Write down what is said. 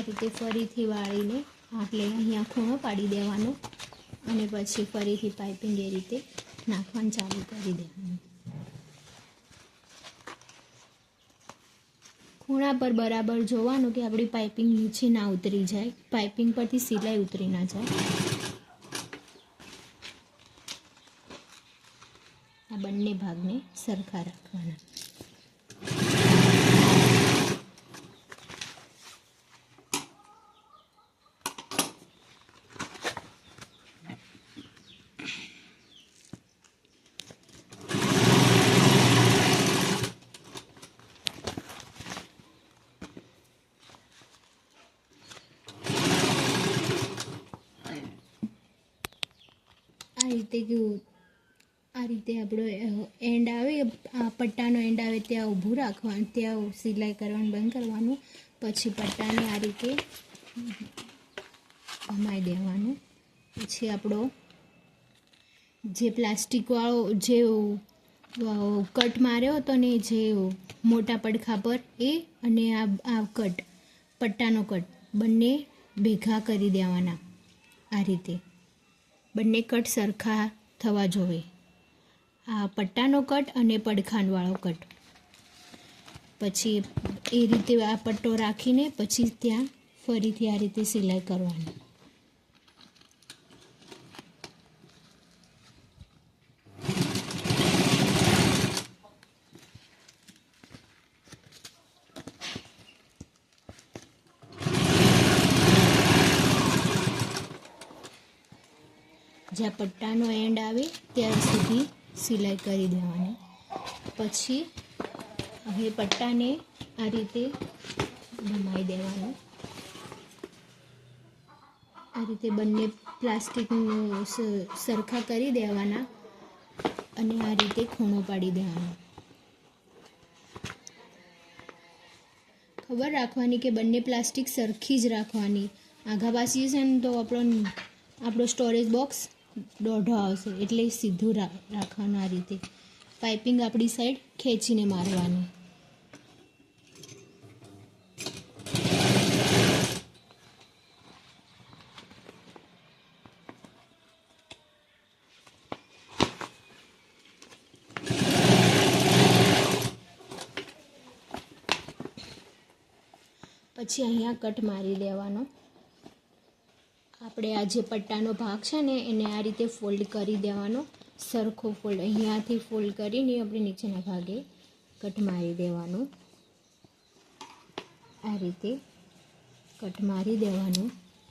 रीते फरीथी वाळीने એટલે અહીંયા ખૂણો પાડી દેવાનો અને પછી ફરીથી પાઇપિંગ એ રીતે નાખવાનું ચાલુ કરી દેવાનું। ખૂણા પર બરાબર જોવાનું કે આપણી પાઇપિંગ નીચે ના ઉતરી જાય, પાઇપિંગ પરથી સિલાઈ ઉતરી ના જાય। આ બંને ભાગને સરખા રાખવાના। आ रीते आपणो एंड आवे, पट्टानो एंड आवे त्यां ऊभुं राखवानुं, त्यां सिलाई करवानुं बंद करवानुं। पछी पट्टाने आ रीते घुमाई देवानुं। पछी आपणो जे प्लास्टिकवाळो जे कट मार्यो हतो ने जे मोटा पड़खा पर ए अने आ कट पट्टानो कट बंने भेगा करी देवाना। आ रीते बंने कट सरखा थवा जोवे। आ पट्टानो कट अने पड़खावाळो कट। पछी ए रीते आ पट्टो राखीने पछी त्यां फरीथी आ रीते सिलाई करवानी। જ્યાં પટ્ટાનો એન્ડ આવે ત્યાં સુધી સિલાઈ કરી દેવાની। પછી હવે પટ્ટાને આ રીતે ઘુમાઈ દેવાનું। આ રીતે બંને પ્લાસ્ટિકનું સરખા કરી દેવાના અને આ રીતે ખૂણો પાડી દેવાનો। ખબર રાખવાની કે બંને પ્લાસ્ટિક સરખી જ રાખવાની। આઘા પાછી છે ને તો આપણો સ્ટોરેજ બોક્સ દોઢો આવશે, એટલે સીધું રાખવાનું। આ રીતે પાઇપિંગ આપણી સાઈડ ખેંચીને મારવાની। પછી અહીંયા કટ મારી દેવાનો। આપણે આ જે પટ્ટાનો ભાગ છે ને એને આ રીતે ફોલ્ડ કરી દેવાનો, સરખો ફોલ્ડ અહીંયાથી ફોલ્ડ કરીને આપણે નીચેના ભાગે કટ મારી દેવાનો। આ રીતે કટ મારી દેવાનું।